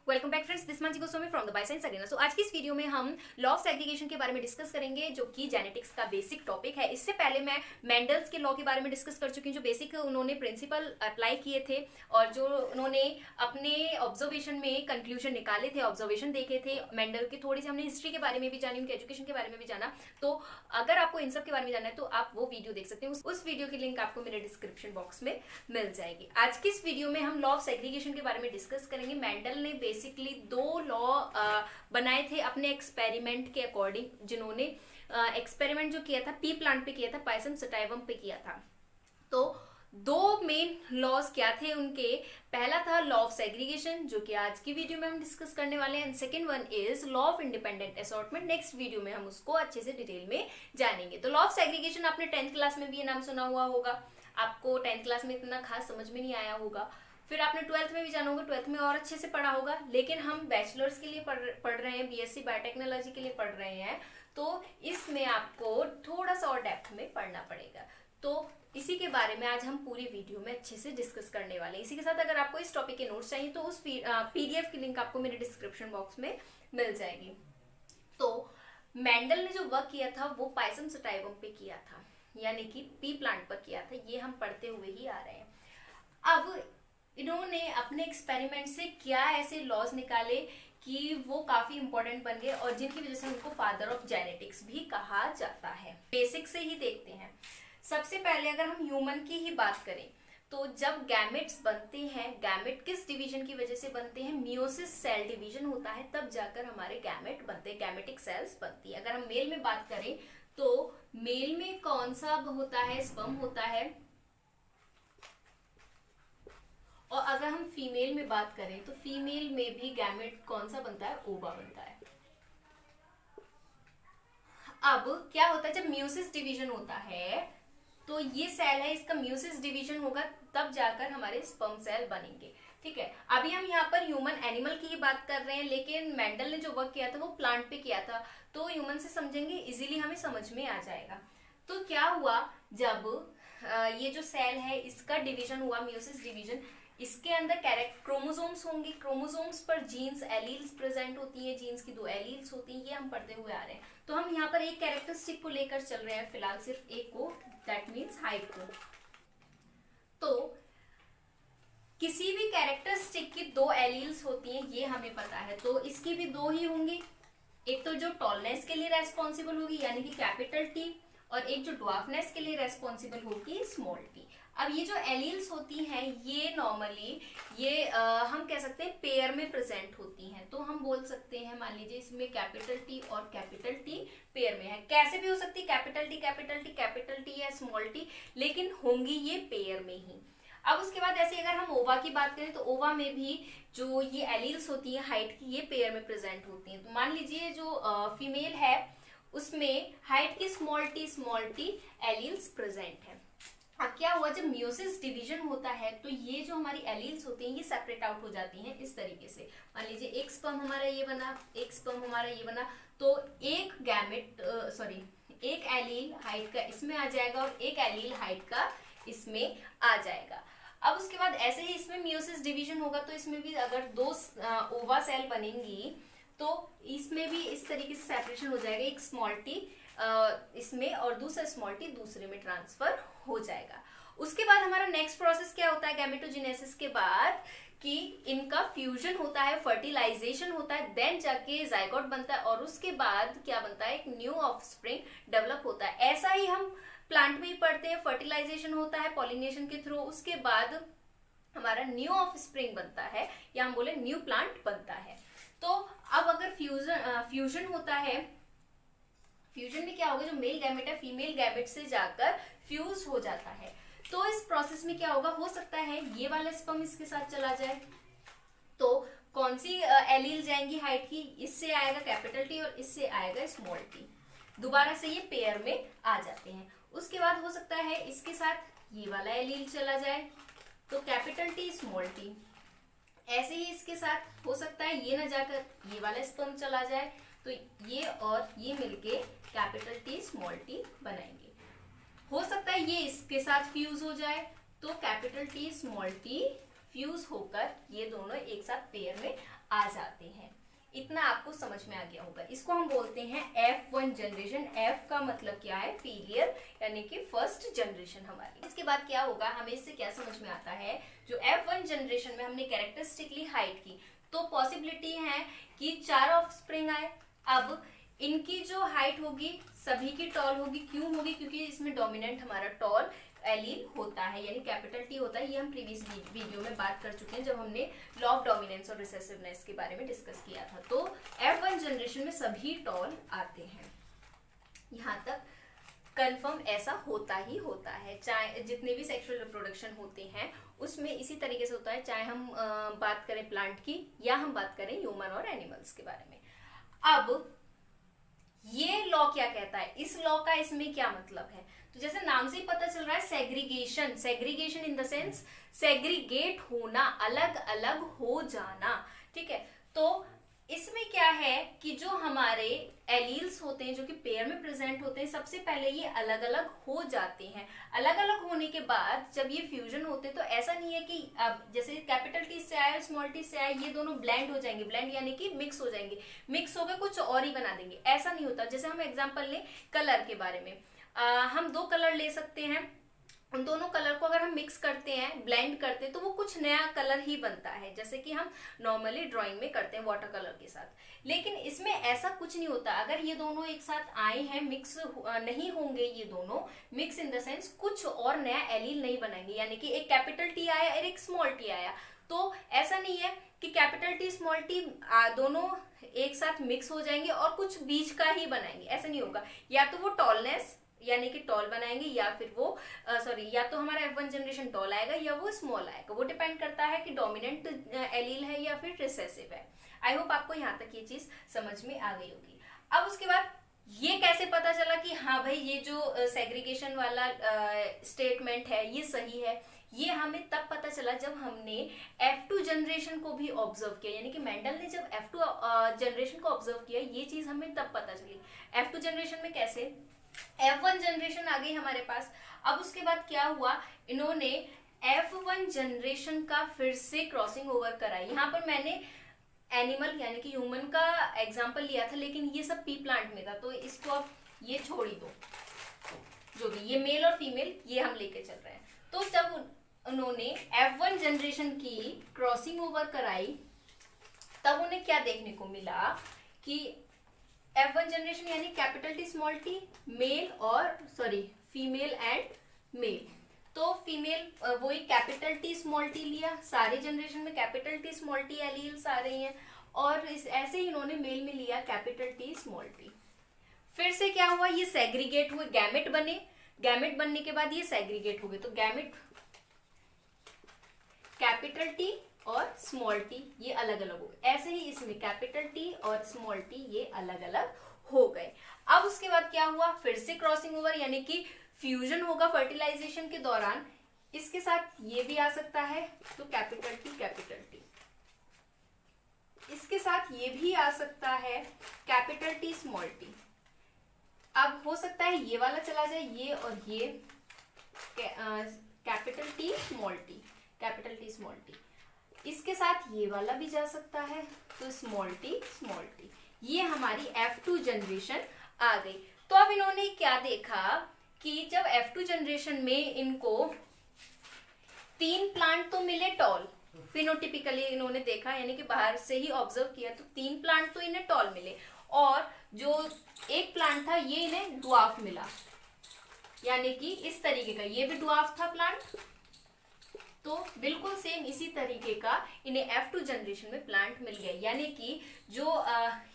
Welcome back friends, this Mansi Goswami from the bioscience arena. So आज की इस वीडियो में हम लॉ ऑफ सेग्रीगेशन के बारे में डिस्कस करेंगे, जो कि जेनेटिक्स का बेसिक टॉपिक है। इससे पहले मैं मेंडल्स के लॉ के बारे में डिस्कस कर चुकी हूँ, जो बेसिक उन्होंने प्रिंसिपल अप्लाई किए थे और जो उन्होंने अपने ऑब्जर्वेशन में कंक्लूजन निकाले थे, ऑब्जर्वेशन देखे थे मेंडल की। थोड़ी सी हमने हिस्ट्री के बारे में भी जानी, उनके एजुकेशन के बारे में भी जाना। तो अगर आपको इन सब के बारे में जानना है तो आप वो वीडियो देख सकते हैं। उस वीडियो की लिंक आपको मेरे डिस्क्रिप्शन बॉक्स में मिल जाएगी। आज की इस वीडियो में हम लॉ ऑफ सेग्रीगेशन के बारे में डिस्कस करेंगे। मेंडल ने बेसिकली दो लॉ बनाए थे अपने एक्सपेरिमेंट के अकॉर्डिंग, जिन्होंने एक्सपेरिमेंट जो किया था पी प्लांट पे किया था, पायसम सटाइवम पे किया था। तो दो मेन लॉज क्या थे उनके? पहला था लॉ ऑफ सेग्रीगेशन, जो कि आज की वीडियो में हम डिस्कस करने वाले हैं। Second one is law of independent assortment. Next video में हम उसको अच्छे से डिटेल में जानेंगे। तो लॉ ऑफ सेग्रीगेशन आपने 10th क्लास में भी ये नाम सुना हुआ होगा। आपको 10th क्लास में इतना खास समझ में नहीं आया होगा, फिर आपने 12th में भी जाना होगा, 12th में और अच्छे से पढ़ा होगा। लेकिन हम बैचलर्स के लिए पढ़ रहे हैं, बीएससी बायोटेक्नोलॉजी के लिए पढ़ रहे हैं, तो इसमें आपको थोड़ा सा और डेप्थ में पढ़ना पड़ेगा। तो इसी के बारे में आज हम पूरी वीडियो में अच्छे से डिस्कस करने वाले हैं। इसी के साथ अगर आपको इस टॉपिक के नोट्स चाहिए तो उस पीडीएफ की लिंक आपको मेरे डिस्क्रिप्शन बॉक्स में मिल जाएगी। तो मेंडल ने जो वर्क किया था वो पायसम सटाइवम पे किया था, यानी कि पी प्लांट पर किया था। ये हम पढ़ते हुए ही आ रहे हैं। अब इन्होंने अपने एक्सपेरिमेंट से क्या ऐसे लॉज निकाले कि वो काफी इंपॉर्टेंट बन गए और जिनकी वजह से उनको फादर ऑफ जेनेटिक्स भी कहा जाता है। बेसिक से ही देखते हैं। सबसे पहले अगर हम ह्यूमन की ही बात करें तो जब गैमेट्स बनते हैं, गैमेट किस डिवीजन की वजह से बनते हैं? मियोसिस सेल डिवीजन होता है, तब जाकर हमारे गैमेट बनते हैं, गैमेटिक सेल्स बनती है। अगर हम मेल में बात करें तो मेल में कौन सा होता है? स्पर्म होता है। और अगर हम फीमेल में बात करें तो फीमेल में भी गैमेट कौन सा बनता है? ओवा बनता है। अब क्या होता है जब मियोसिस डिवीजन होता है तो ये सेल है, इसका मियोसिस डिवीजन होगा, तब जाकर हमारे स्पर्म सेल बनेंगे। ठीक है, अभी हम यहाँ पर ह्यूमन एनिमल की ही बात कर रहे हैं, लेकिन मेंडल ने जो वर्क किया था वो प्लांट पे किया था, तो ह्यूमन से समझेंगे, इजीली हमें समझ में आ जाएगा। तो क्या हुआ जब ये जो सेल है इसका डिवीजन हुआ, मियोसिस डिवीजन, इसके अंदर क्रोमोसोम्स होंगे। क्रोमोसोम्स पर जीन्स एलील्स प्रेजेंट होती हैं, जीन्स की दो एलील्स होती हैं, ये हम पढ़ते हुए आ रहे हैं। तो हम यहाँ पर एक कैरेक्टरिस्टिक को लेकर चल रहे हैं फिलहाल, सिर्फ एक को, दैट मीन्स हाइट को। तो किसी भी कैरेक्टरिस्टिक की दो एलील्स होती हैं, ये हमें पता है, तो इसकी भी दो ही होंगी। एक तो जो टॉलनेस के लिए रेस्पॉन्सिबल होगी यानी कि कैपिटल टी, और एक जो ड्वार्फनेस के लिए रेस्पॉन्सिबल होगी स्मॉल टी। अब ये जो एलील्स होती हैं ये नॉर्मली हम कह सकते हैं पेयर में प्रेजेंट होती हैं। तो हम बोल सकते हैं, मान लीजिए इसमें कैपिटल टी और कैपिटल टी पेयर में है। कैसे भी हो सकती है, capital T capital T capital T या स्मॉल टी, लेकिन होंगी ये पेयर में ही। अब उसके बाद ऐसे अगर हम ओवा की बात करें तो ओवा में भी जो ये एलील्स होती है हाइट की, ये पेयर में प्रेजेंट होती हैं। तो मान लीजिए जो फीमेल है उसमें हाइट की स्मॉल टी एलील्स प्रेजेंट है। अब क्या हुआ जब मियोसिस डिवीजन होता है तो ये जो हमारी एलील्स होती हैं ये सेपरेट आउट हो जाती हैं इस तरीके से। मान लीजिए एक स्पर्म हमारा ये बना, एक स्पर्म हमारा ये बना, तो एक गैमेट एक एलील हाइट का इसमें आ जाएगा और एक एलील हाइट का इसमें आ जाएगा। अब उसके बाद ऐसे ही इसमें मियोसिस डिवीजन होगा तो इसमें भी अगर दो ओवा सेल बनेंगी तो इसमें भी इस तरीके से सेपरेशन हो जाएगा, एक स्मॉल टी इसमें और दूसरा स्मॉल टी दूसरे में ट्रांसफर हो जाएगा। उसके बाद हमारा नेक्स्ट प्रोसेस क्या होता है गैमेटोजेनेसिस के बाद, कि इनका फ्यूजन होता है, फर्टिलाइजेशन होता है, देन जाके जाइगोट बनता है और उसके बाद क्या बनता है? एक न्यू ऑफस्प्रिंग डेवलप होता है। ऐसा ही हम प्लांट में ही पढ़ते हैं, फर्टिलाइजेशन होता है पॉलिनेशन के थ्रू, उसके बाद हमारा न्यू ऑफस्प्रिंग बनता है या हम बोले न्यू प्लांट बनता है। तो अब अगर फ्यूजन होता है, फ्यूजन में क्या होगा, जो मेल गैमेट है फीमेल गैमेट से जाकर फ्यूज हो जाता है। तो इस प्रोसेस में क्या होगा, हो सकता है ये वाला स्पर्म इसके साथ चला जाए, तो कौन सी एलील जाएंगी हाइट की? इससे आएगा कैपिटल टी और इससे आएगा स्मॉल टी। दोबारा से ये पेयर में आ जाते हैं। उसके बाद हो सकता है इसके साथ ये वाला एलील चला जाए, तो कैपिटल टी स्मॉल टी। ऐसे ही इसके साथ हो सकता है ये ना जाकर ये वाला स्पर्म चला जाए, तो ये और ये मिलके कैपिटल टी स्मॉल टी बनाएंगे। हो सकता है ये इसके साथ फ्यूज हो जाए तो capital T small T fuse होकर ये दोनों एक साथ पेयर में आ जाते हैं। इतना आपको समझ में आ गया होगा। इसको हम बोलते हैं F1 जनरेशन। F का मतलब क्या है? फीलियर, यानी कि फर्स्ट जनरेशन हमारी। इसके बाद क्या होगा, हमें इससे क्या समझ में आता है, जो F1 जनरेशन में हमने कैरेक्टरिस्टिकली हाइट की, तो पॉसिबिलिटी है कि 4 ऑफस्प्रिंग आए। अब इनकी जो हाइट होगी सभी की टॉल होगी। क्यों होगी? क्योंकि इसमें डोमिनेंट हमारा टॉल एलील होता है, यानी कैपिटल टी होता है। ये हम प्रीवियस वीडियो में बात कर चुके हैं जब हमने लॉ ऑफ डोमिनेंस और रिसेसिवनेस के बारे में डिस्कस किया था। तो F1 जनरेशन में सभी टॉल आते हैं। यहाँ तक कंफर्म ऐसा होता ही होता है, चाहे जितने भी सेक्सुअल रिप्रोडक्शन होते हैं उसमें इसी तरीके से होता है, चाहे हम बात करें प्लांट की या हम बात करें ह्यूमन और एनिमल्स के बारे में। अब ये लॉ क्या कहता है, इस लॉ का इसमें क्या मतलब है? तो जैसे नाम से ही पता चल रहा है, segregation. Segregation in the sense segregate होना, अलग अलग हो जाना, ठीक है। तो इसमें क्या है कि जो हमारे एलील्स होते हैं जो कि पेयर में प्रेजेंट होते हैं, सबसे पहले ये अलग अलग हो जाते हैं। अलग अलग होने के बाद जब ये फ्यूजन होते हैं तो ऐसा नहीं है कि अब जैसे कैपिटल टी से आया स्मॉल टी से आया ये दोनों ब्लेंड हो जाएंगे। ब्लेंड यानी कि मिक्स हो जाएंगे, मिक्स होकर कुछ और ही बना देंगे, ऐसा नहीं होता। जैसे हम एग्जाम्पल लें कलर के बारे में, हम 2 कलर ले सकते हैं, उन दोनों कलर को अगर हम मिक्स करते हैं, ब्लेंड करते हैं, तो वो कुछ नया कलर ही बनता है, जैसे कि हम नॉर्मली ड्राइंग में करते हैं वाटर कलर के साथ। लेकिन इसमें ऐसा कुछ नहीं होता। अगर ये दोनों एक साथ आए हैं, मिक्स नहीं होंगे, ये दोनों मिक्स इन द सेंस कुछ और नया एलील नहीं बनाएंगे। यानी कि एक कैपिटल टी आया और एक स्मॉल टी आया, तो ऐसा नहीं है कि कैपिटल टी स्मॉल टी दोनों एक साथ मिक्स हो जाएंगे और कुछ बीच का ही बनाएंगे, ऐसा नहीं होगा। या तो वो टॉलनेस यानी कि टॉल बनाएंगे, या फिर वो या तो हमारा F1 जनरेशन टॉल आएगा या वो स्मॉल आएगा। वो डिपेंड करता है कि डोमिनेंट एलील है या फिर रिसेसिव है। आई होप आपको यहाँ तक ये चीज समझ में आ गई होगी। अब उसके बाद ये कैसे पता चला कि हाँ भाई ये जो सेग्रीगेशन वाला स्टेटमेंट है ये सही है? ये हमें तब पता चला जब हमने F2 जनरेशन को भी ऑब्जर्व किया। यानी कि मेंडल ने जब F2 जनरेशन को ऑब्जर्व किया, ये चीज हमें तब पता चली। F2 जनरेशन में कैसे? F1 जनरेशन आ गई हमारे पास। अब उसके बाद क्या हुआ, इन्होंने F1 जनरेशन का फिर से क्रॉसिंग ओवर कराई। यहाँ पर मैंने एनिमल यानी कि ह्यूमन का एग्जांपल लिया था, लेकिन ये सब पी प्लांट में था, तो इसको अब ये छोड़ ही दो। जो भी ये मेल और फीमेल ये हम लेके चल रहे हैं। तो जब उन्होंने F1 जनरेशन की क्रॉसिंग ओवर कराई, तब उन्हें क्या देखने को मिला कि F1 जनरेशन यानी capital T small T male और फीमेल एंड मेल। तो फीमेल वही कैपिटल टी स्मॉल टी लिया, सारे जनरेशन में capital T small T alleles आ रही हैं, और ऐसे ही इन्होंने मेल में लिया कैपिटल टी स्मॉल टी। फिर से क्या हुआ, ये सेग्रीगेट हुए, गैमेट बने। गैमेट बनने के बाद ये सेग्रीगेट हो गए, तो गैमेट कैपिटल टी और स्मॉल टी ये अलग अलग हो गए। ऐसे ही इसमें कैपिटल टी और स्मॉल टी ये अलग अलग हो गए। अब उसके बाद क्या हुआ, फिर से क्रॉसिंग ओवर यानी कि फ्यूजन होगा फर्टिलाइजेशन के दौरान। इसके साथ ये भी आ सकता है, तो कैपिटल टी, इसके साथ ये भी आ सकता है कैपिटल टी स्मॉल टी। अब हो सकता है ये वाला चला जाए, ये और ये capital T small T, capital T small T. इसके साथ ये वाला भी जा सकता है, तो स्मॉल टी। ये हमारी F2 जनरेशन आ गई। तो अब इन्होंने क्या देखा कि जब F2 जनरेशन में इनको 3 प्लांट तो मिले टॉल, फिनोटिपिकली इन्होंने देखा, यानी कि बाहर से ही ऑब्जर्व किया, तो 3 प्लांट तो इन्हें टॉल मिले, और जो एक प्लांट था ये इन्हें ड्वार्फ मिला, यानी कि इस तरीके का ये भी ड्वार्फ था प्लांट। तो बिल्कुल सेम इसी तरीके का इन्हें F2 जनरेशन में प्लांट मिल गया। यानी कि जो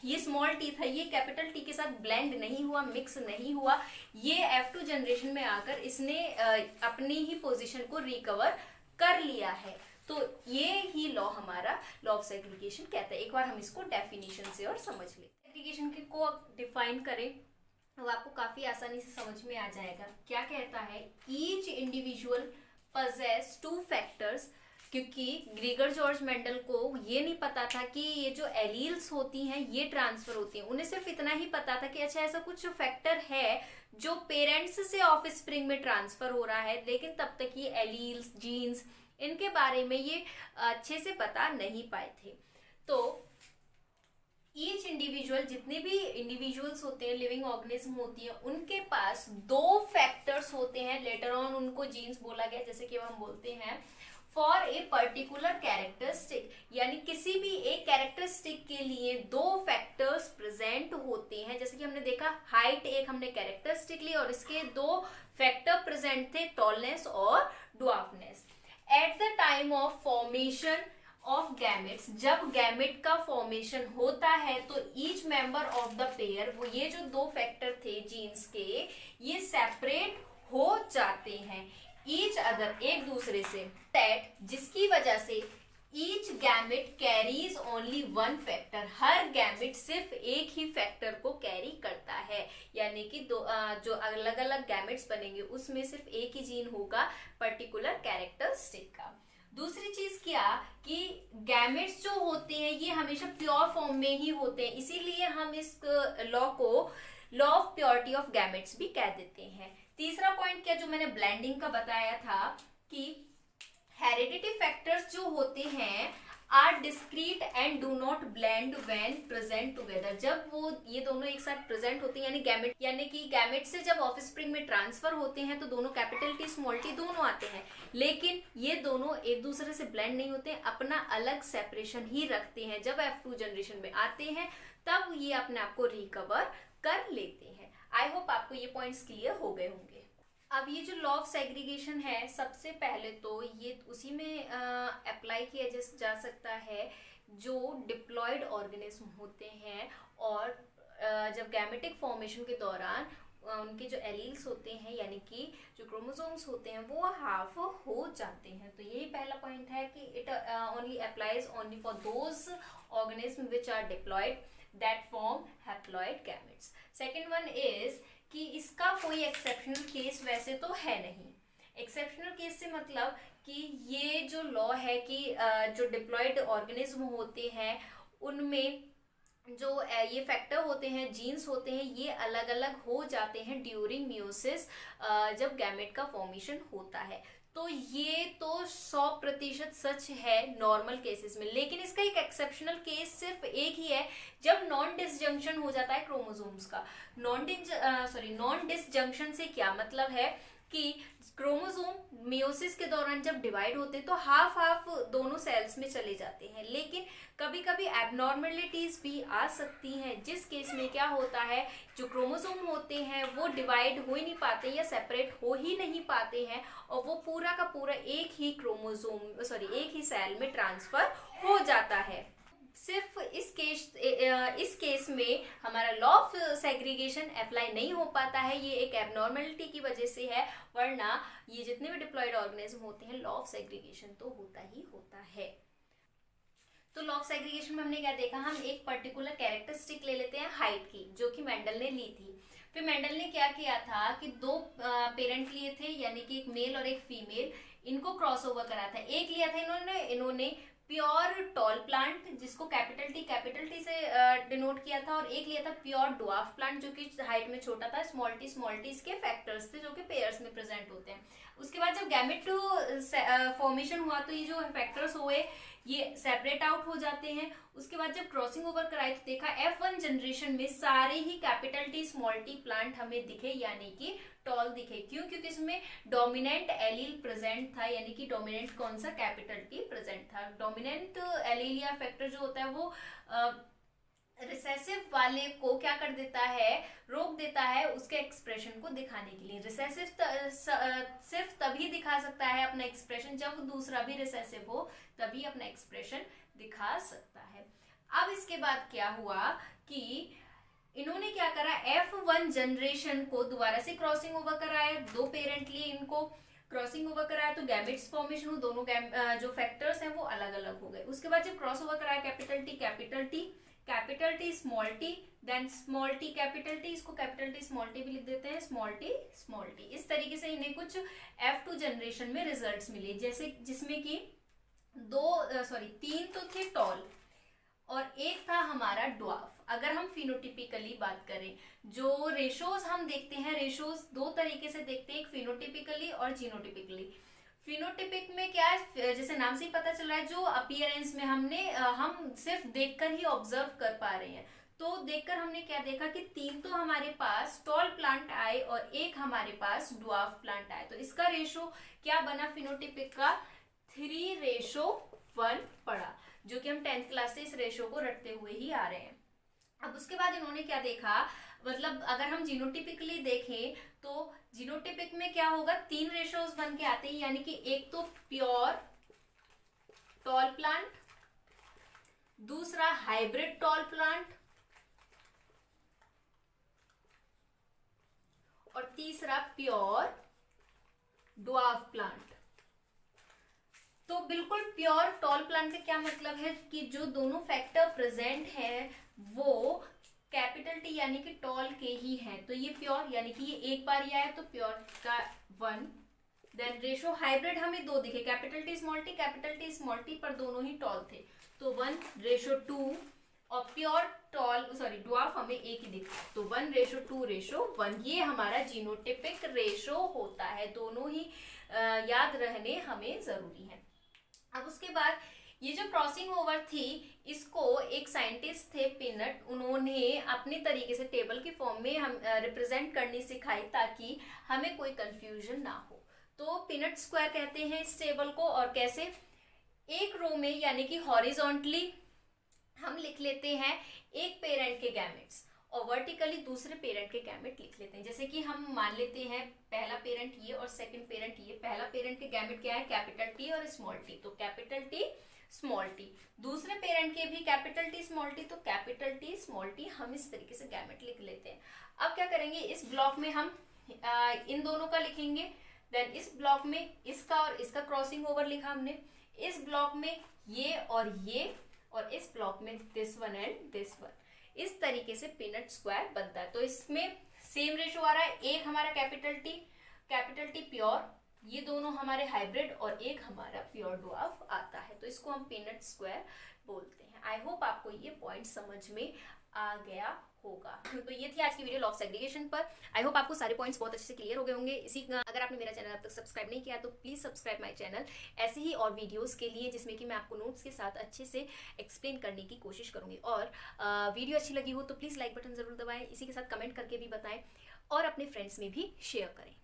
ये स्मॉल टी था ये कैपिटल टी के साथ ब्लेंड नहीं हुआ, मिक्स नहीं हुआ, ये F2 जनरेशन में आकर इसने अपनी ही पोजीशन को रिकवर कर लिया है। तो ये ही लॉ हमारा लॉ ऑफ सेग्रीगेशन कहता है। एक बार हम इसको डेफिनेशन से और समझ लें। सेग्रीगेशन को डिफाइन करें तो आपको काफी आसानी से समझ में आ जाएगा। क्या कहता है, ईच इंडिविजुअल possess 2 factors, क्योंकि ग्रीगर जॉर्ज मेंडल को ये नहीं पता था कि ये जो एलील्स होती हैं ये ट्रांसफर होती हैं। उन्हें सिर्फ इतना ही पता था कि अच्छा ऐसा कुछ फैक्टर है जो पेरेंट्स से ऑफस्प्रिंग में ट्रांसफर हो रहा है, लेकिन तब तक ये एलील्स, जीन्स, इनके बारे में ये अच्छे से बता नहीं पाए थे। तो इंडिविजुअल, जितने भी इंडिविजुअल्स होते हैं, लिविंग ऑर्गेनिज्म होती है, उनके पास दो फैक्टर्स होते हैं, लेटर ऑन उनको जीन्स बोला गया, जैसे कि हम बोलते हैं फॉर ए पर्टिकुलर कैरेक्टरिस्टिक, यानी किसी भी एक कैरेक्टरिस्टिक के लिए दो फैक्टर्स प्रेजेंट होते हैं। जैसे कि हमने देखा हाइट एक हमने कैरेक्टरिस्टिक ली और इसके दो फैक्टर प्रेजेंट थे, टॉलनेस और dwarfness. At the time of formation of gametes, जब गैमेट का फॉर्मेशन होता है तो each member of the pair, वो ये जो दो फैक्टर थे जीन्स के, ये सेपरेट हो जाते हैं ईच अदर, एक दूसरे से, दैट जिसकी वजह से each gamete carries only one factor, हर गैमेट सिर्फ एक ही फैक्टर को कैरी करता है, यानी कि जो अलग अलग गैमेट्स बनेंगे उसमें सिर्फ एक ही जीन होगा पर्टिकुलर कैरेक्टरिस्टिक का। दूसरी चीज क्या कि गैमेट्स जो होते हैं ये हमेशा प्योर फॉर्म में ही होते हैं, इसीलिए हम इस लॉ को law of purity of gametes भी कह देते हैं। तीसरा पॉइंट क्या, जो मैंने ब्लेंडिंग का बताया था कि हेरिडिटी फैक्टर्स जो होते हैं are discrete and do not blend when present together, जब वो ये दोनों एक साथ प्रेजेंट होते हैं, यानी कि गैमेट से जब ऑफस्प्रिंग में ट्रांसफर होते हैं तो दोनों कैपिटल टी स्मॉल टी दोनों आते हैं, लेकिन ये दोनों एक दूसरे से ब्लेंड नहीं होते हैं, अपना अलग सेपरेशन ही रखते हैं। जब F2 जनरेशन में आते हैं तब ये अपने आप को रिकवर कर लेते हैं। आई होप आपको ये पॉइंट्स क्लियर हो गए होंगे। अब ये जो लॉ ऑफ सेग्रीगेशन है, सबसे पहले तो ये उसी में अप्लाई किया जा सकता है जो डिप्लॉयड ऑर्गेनिज्म होते हैं और जब गैमेटिक फॉर्मेशन के दौरान उनके जो एलील्स होते हैं यानी कि जो क्रोमोसोम्स होते हैं वो हाफ हो जाते हैं। तो यही पहला पॉइंट है कि it only applies only for those organism which are diploid that form haploid gametes. Second one is कि इसका कोई एक्सेप्शनल केस वैसे तो है नहीं। एक्सेप्शनल केस से मतलब कि ये जो लॉ है कि जो डिप्लॉयड ऑर्गेनिज्म होते हैं उनमें जो ये फैक्टर होते हैं, जीन्स होते हैं, ये अलग अलग हो जाते हैं ड्यूरिंग मियोसिस, जब गैमेट का फॉर्मेशन होता है। तो ये तो 100% सच है नॉर्मल केसेस में, लेकिन इसका एक एक्सेप्शनल केस सिर्फ एक ही है, जब नॉन डिसजंक्शन हो जाता है क्रोमोसोम्स का। नॉन डिसजंक्शन से क्या मतलब है कि क्रोमोसोम मियोसिस के दौरान जब डिवाइड होते हैं तो हाफ हाफ दोनों सेल्स में चले जाते हैं, लेकिन कभी कभी एबनॉर्मेलिटीज भी आ सकती हैं, जिस केस में क्या होता है जो क्रोमोसोम होते हैं वो डिवाइड हो ही नहीं पाते या सेपरेट हो ही नहीं पाते हैं और वो पूरा का पूरा एक ही एक ही सेल में ट्रांसफर हो जाता है। सिर्फ इस केस में हमारा लॉ ऑफ सेग्रीगेशन अप्लाई नहीं हो पाता है, ये एक एबनॉर्मेलिटी की वजह से है, वरना ये जितने भी डिप्लॉयड ऑर्गेनिज्म होते हैं लॉ ऑफ सेग्रीगेशन तो होता ही होता है। तो लॉ ऑफ सेग्रीगेशन में हमने क्या देखा, हम एक पर्टिकुलर कैरेक्टरिस्टिक ले लेते हैं हाइट की, जो कि मेंडल ने ली थी। फिर मेंडल ने क्या किया था कि दो पेरेंट लिए थे, यानी कि एक मेल और एक फीमेल, इनको क्रॉस ओवर करा था। एक लिया था इन्होंने प्योर टॉल प्लांट, जिसको कैपिटल टी से डिनोट किया था, और एक लिया था प्योर ड्वार्फ प्लांट जो कि हाइट में छोटा था। स्मॉल टी इसके फैक्टर्स थे जो कि पेयर्स में प्रेजेंट होते हैं। उसके बाद जब गैमेट फॉर्मेशन हुआ तो ये जो फैक्टर्स हुए ये सेपरेट आउट हो जाते हैं। उसके बाद जब क्रॉसिंग ओवर कराई तो देखा F1 जनरेशन में सारे ही capital T small T plant हमें दिखे, यानी कि टॉल दिखे। क्यों? क्योंकि इसमें डोमिनेंट एलील प्रेजेंट था, यानी कि डोमिनेंट कौन सा, कैपिटल टी प्रेजेंट था। डोमिनेंट एलील या फैक्टर जो होता है वो रिसेसिव वाले को क्या कर देता है, रोक देता है उसके एक्सप्रेशन को दिखाने के लिए। रिसेसिव सिर्फ तभी दिखा सकता है अपना एक्सप्रेशन जब दूसरा भी रिसेसिव हो, तभी अपना एक्सप्रेशन दिखा सकता है। अब इसके बाद क्या हुआ कि इन्होंने क्या करा, F1 जनरेशन को दोबारा से क्रॉसिंग ओवर कराया, दो पेरेंट लिए इनको क्रॉसिंग ओवर कराया तो गैमेट्स फॉर्मेशन हुआ, दोनों जो फैक्टर्स हैं वो अलग अलग हो गए। उसके बाद जब क्रॉस ओवर कराया capital T small T, then small T capital T, इसको कैपिटल टी स्मॉल टी भी लिख देते हैं, स्मॉल टी। इस तरीके से इन्हें कुछ F2 जनरेशन में रिजल्ट्स मिले, जैसे जिसमें कि तीन तो थे टॉल और एक था हमारा ड्वार्फ। अगर हम फिनोटिपिकली बात करें, जो रेशोज हम देखते हैं, रेशोज दो तरीके से देखते हैं, एक फिनोटिपिकली और जीनोटिपिकली। फिनोटिपिक में क्या है, जैसे नाम से ही पता चल रहा है, जो अपीयरेंस में हम सिर्फ देखकर ही ऑब्जर्व कर पा रहे हैं, तो देखकर हमने क्या देखा कि 3 तो हमारे पास टॉल प्लांट आए और 1 हमारे पास ड्वार्फ प्लांट आए। तो इसका रेशो क्या बना फिनोटिपिक का? 3:1 पड़ा, जो कि हम 10th क्लास से इस रेशो को रटते हुए ही आ रहे हैं। अब उसके बाद इन्होंने क्या देखा, मतलब अगर हम जीनोटिपिकली देखें तो जीनोटिपिक में क्या होगा, 3 रेशोज बन के आते हैं, यानी कि एक तो प्योर टॉल प्लांट, दूसरा हाइब्रिड टॉल प्लांट और तीसरा प्योर ड्वार्फ प्लांट। तो बिल्कुल प्योर टॉल प्लांट का क्या मतलब है कि जो दोनों फैक्टर प्रेजेंट है वो कैपिटल टी यानी कि टॉल के ही हैं। तो ये प्योर यानी कि ये एक बार ही आया तो प्योर का 1। देन रेशो हाइब्रिड हमें 2 दिखे, कैपिटल टी स्मॉल टी, पर दोनों ही टॉल थे तो 1:2। और प्योर ड्वार्फ हमें एक ही दिखा तो 1:2:1। ये हमारा जीनोटिपिक रेशो होता है। दोनों ही याद रहने हमें जरूरी है। अब उसके बाद ये जो क्रॉसिंग ओवर थी, इसको एक साइंटिस्ट थे पिनट, उन्होंने अपने तरीके से टेबल के फॉर्म में हम रिप्रेजेंट करनी सिखाई ताकि हमें कोई कंफ्यूजन ना हो। तो पिनट स्क्वायर कहते हैं इस टेबल को। और कैसे, एक रो में यानी कि हॉरिजॉन्टली हम लिख लेते हैं एक पेरेंट के गैमेट्स और वर्टिकली दूसरे पेरेंट के गैमेट लिख लेते हैं। जैसे कि हम मान लेते हैं पहला पेरेंट ये और सेकंड पेरेंट ये। पहला पेरेंट के गैमेट क्या है, कैपिटल टी और स्मॉल टी, तो कैपिटल टी स्मॉल टी। दूसरे पेरेंट के भी कैपिटल टी स्मॉल टी, तो कैपिटल टी स्मॉल टी। हम इस तरीके से गैमेट लिख लेते हैं। अब क्या करेंगे, इस ब्लॉक में हम इन दोनों का लिखेंगे। देन इस ब्लॉक में इसका और इसका क्रॉसिंग ओवर लिखा हमने। इस ब्लॉक में ये और इस ब्लॉक में this one and this one. इस तरीके से पिनट स्क्वायर बनता है। तो इसमें सेम रेशो आ रहा है, एक हमारा कैपिटल टी प्योर, ये दोनों हमारे हाइब्रिड, और एक हमारा प्योर ड्वार्फ आता है। तो इसको हम पिनट स्क्वायर बोलते हैं। आई होप आपको ये पॉइंट समझ में आ गया होगा। तो ये थी आज की वीडियो लॉ ऑफ सेग्रीगेशन पर। आई होप आपको सारे पॉइंट्स बहुत अच्छे से क्लियर हो गए होंगे। अगर आपने मेरा चैनल अब तक सब्सक्राइब नहीं किया तो प्लीज सब्सक्राइब माय चैनल, ऐसे ही और वीडियोस के लिए जिसमें कि मैं आपको नोट्स के साथ अच्छे से एक्सप्लेन करने की कोशिश करूंगी। और वीडियो अच्छी लगी हो तो प्लीज लाइक बटन जरूर दबाएं, इसी के साथ कमेंट करके भी बताएं और अपने फ्रेंड्स में भी शेयर करें।